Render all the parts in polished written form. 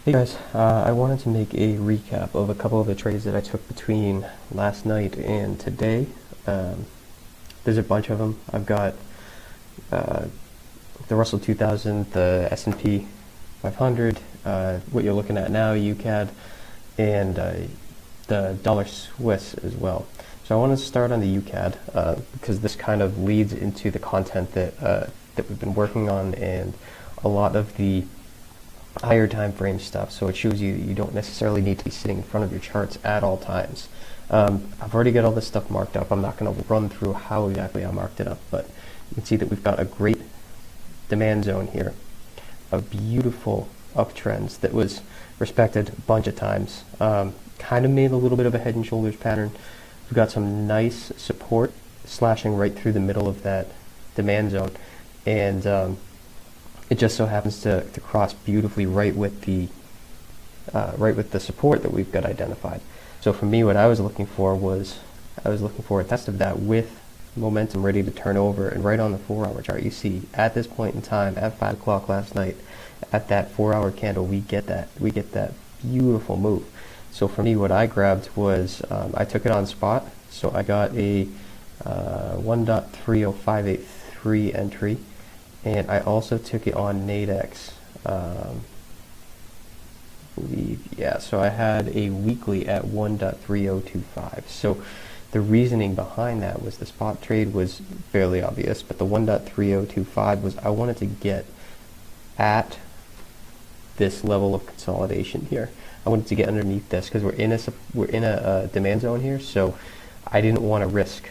Hey guys, I wanted to make a recap of a couple of the trades that I took between last night and today. Um, there's a bunch of them. I've got uh, the Russell 2000, the S&P 500, what you're looking at now, UCAD, and the dollar Swiss as well. So I want to start on the UCAD because this kind of leads into the content that we've been working on and a lot of the higher time frame stuff, so it shows you that you don't necessarily need to be sitting in front of your charts at all times. I've already got all this stuff marked up. I'm not going to run through how exactly I marked it up, but you can see that we've got a great demand zone here, a beautiful uptrends that was respected a bunch of times. Kind of made a little bit of a head and shoulders pattern. We've got some nice support slashing right through the middle of that demand zone, and it just so happens to cross beautifully right with the support that we've got identified. So for me, what I was looking for was a test of that with momentum ready to turn over, and right on the 4-hour chart, you see at this point in time at 5 o'clock last night, at that 4-hour candle, we get that beautiful move. So for me, what I grabbed was I took it on spot. So I got a 1.30583 entry. And I also took it on Nadex, so I had a weekly at 1.3025. So the reasoning behind that was the spot trade was fairly obvious, but the 1.3025 was I wanted to get at this level of consolidation here. I wanted to get underneath this because we're in a demand zone here, so I didn't want to risk.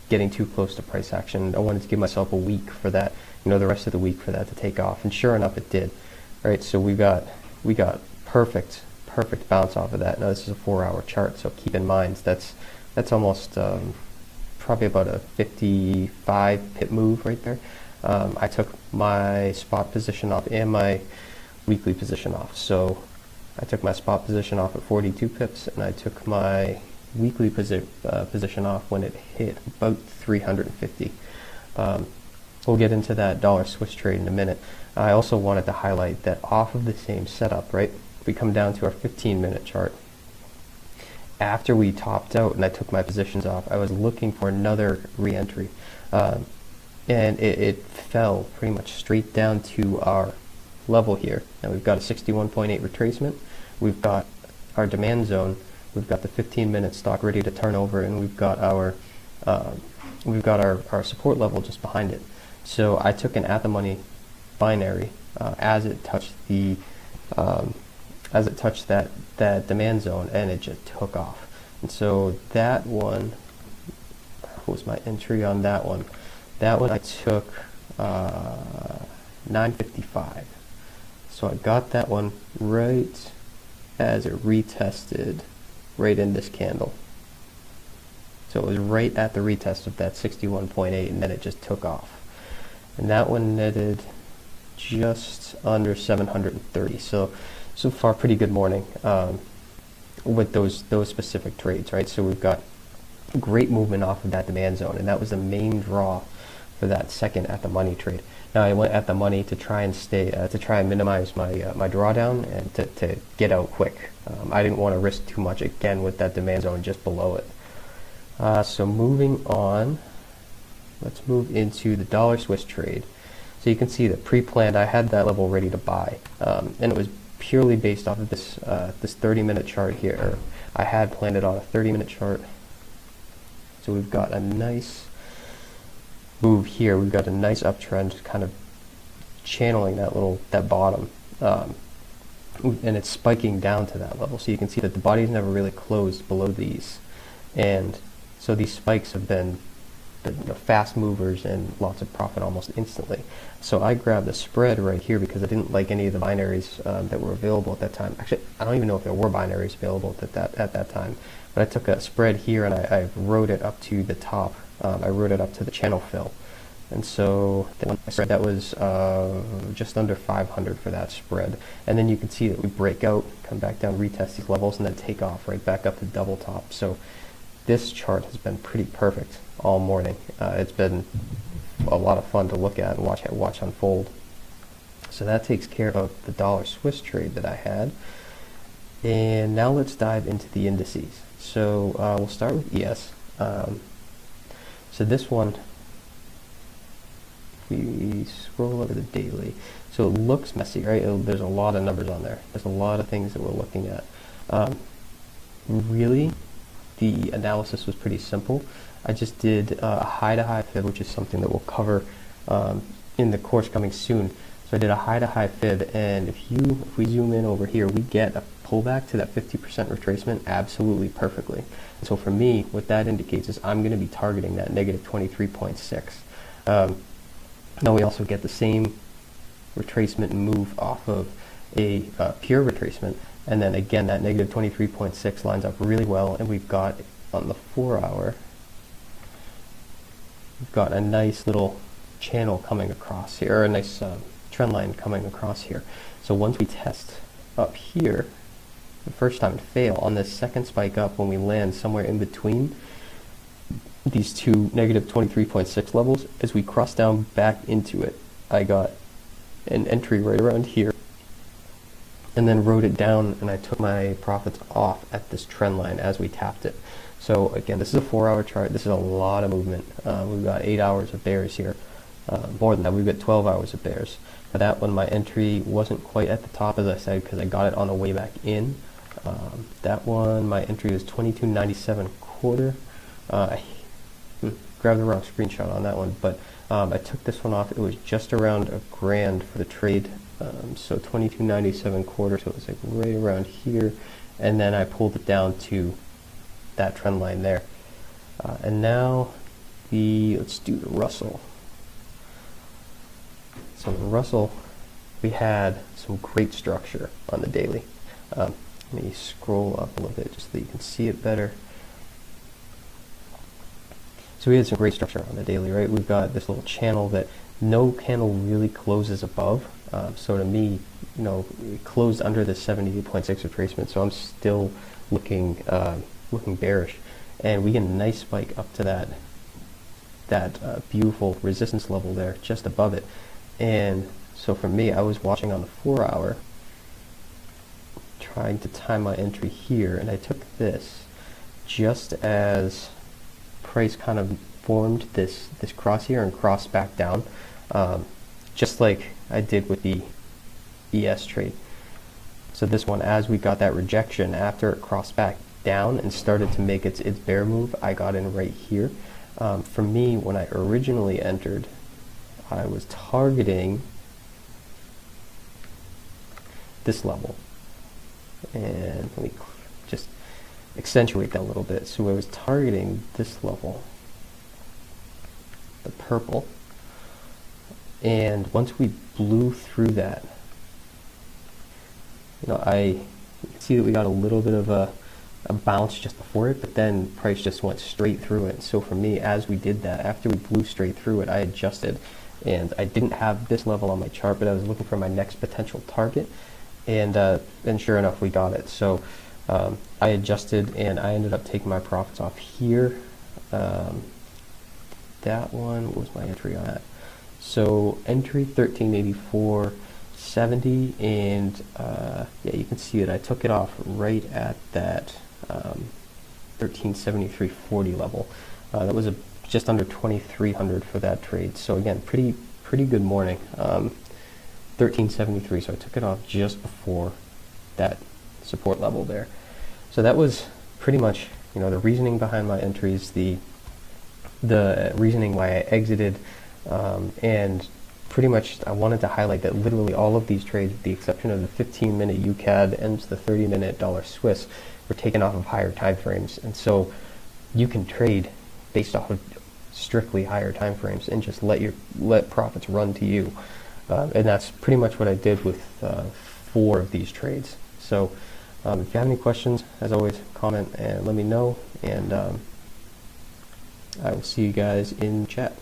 Getting too close to price action. I wanted to give myself a week for that, the rest of the week for that to take off, and sure enough, it did. All right, so we got perfect bounce off of that. Now this is a 4-hour chart, so keep in mind that's almost probably about a 55 pip move right there. I took my spot position off and my weekly position off. So I took my spot position off at 42 pips, and I took my weekly position off when it hit about 350. We'll get into that dollar Swiss trade in a minute. I also wanted to highlight that off of the same setup, right? We come down to our 15-minute chart. After we topped out and I took my positions off, I was looking for another re-entry. And it fell pretty much straight down to our level here. Now we've got a 61.8 retracement. We've got our demand zone. We've got the 15-minute stock ready to turn over, and we've got our support level just behind it. So I took an at-the-money binary as it touched that demand zone, and it just took off. And so that one, what was my entry on that one? That one I took 955. So I got that one right as it retested right in this candle. So it was right at the retest of that 61.8, and then it just took off. And that one netted just under 730. So far, pretty good morning with those specific trades, right? So we've got great movement off of that demand zone, and that was the main draw for that second at the money trade. Now I went at the money to try and minimize my my drawdown and to get out quick. I didn't want to risk too much again with that demand zone just below it. So moving on, let's move into the dollar Swiss trade. So you can see that pre-planned, I had that level ready to buy, and it was purely based off of this 30-minute chart here. I had planned it on a 30-minute chart. So we've got a nice move here. We've got a nice uptrend kind of channeling that bottom, and it's spiking down to that level. So you can see that the body's never really closed below these, and so these spikes have been fast movers and lots of profit almost instantly. So I grabbed the spread right here because I didn't like any of the binaries that were available at that time. Actually, I don't even know if there were binaries available at that time, but I took a spread here and I wrote it up to the top. I wrote it up to the channel fill, and so that was just under 500 for that spread. And then you can see that we break out, come back down, retest these levels, and then take off right back up to double top. So this chart has been pretty perfect all morning. It's been a lot of fun to look at and watch unfold. So that takes care of the dollar Swiss trade that I had. And now let's dive into the indices. So we'll start with ES. So this one, we scroll over the daily. So it looks messy, right? There's a lot of numbers on there. There's a lot of things that we're looking at. Really, the analysis was pretty simple. I just did a high-to-high fib, which is something that we'll cover in the course coming soon. So I did a high-to-high fib, and if we zoom in over here, we get a pullback to that 50% retracement absolutely perfectly. And so for me, what that indicates is I'm going to be targeting that negative 23.6. Now we also get the same retracement move off of a pure retracement, and then again that negative 23.6 lines up really well, and we've got on the 4 hour, we've got a nice little channel coming across here, or a nice trend line coming across here. So once we test up here, the first time to fail, on this second spike up, when we land somewhere in between these two negative 23.6 levels, as we cross down back into it, I got an entry right around here, and then wrote it down, and I took my profits off at this trend line as we tapped it. So again, this is a 4 hour chart. This is a lot of movement. We've got 8 hours of bears here. More than that, we've got 12 hours of bears. For that one, my entry wasn't quite at the top, as I said, because I got it on the way back in. That one, my entry was 22.97 quarter. I grabbed the wrong screenshot on that one, but I took this one off. It was just around $1,000 for the trade, so 22.97 quarter, so it was like right around here, and then I pulled it down to that trend line there. And now let's do the Russell. So the Russell, we had some great structure on the daily. Let me scroll up a little bit just so that you can see it better. So we had some great structure on the daily, right? We've got this little channel that no candle really closes above. So to me, it closed under the 78.6 retracement, so I'm still looking bearish. And we get a nice spike up to that beautiful resistance level there, just above it. And so for me, I was watching on the 4 hour, trying to time my entry here, and I took this just as price kind of formed this cross here and crossed back down, just like I did with the ES trade. So this one, as we got that rejection after it crossed back down and started to make its bear move, I got in right here. For me, when I originally entered, I was targeting this level, and let me just accentuate that a little bit. So I was targeting this level, the purple, and once we blew through that, you can see that we got a little bit of a bounce just before it, but then price just went straight through it. So for me, as we did that, after we blew straight through it, I adjusted, and I didn't have this level on my chart, but I was looking for my next potential target, and sure enough, we got it. So I adjusted, and I ended up taking my profits off here. That one, what was my entry on that? So entry 1384.70, and yeah, you can see that I took it off right at that 1373.40 level. That was just under 2,300 for that trade. So again, pretty good morning. 1373. So I took it off just before that support level there. So that was pretty much the reasoning behind my entries, the reasoning why I exited, and pretty much I wanted to highlight that literally all of these trades, with the exception of the 15-minute UCAD and the 30-minute dollar Swiss, were taken off of higher time frames. And so you can trade based off of strictly higher time frames and just let profits run to you. And that's pretty much what I did with 4 of these trades. So if you have any questions, as always, comment and let me know, and I will see you guys in chat.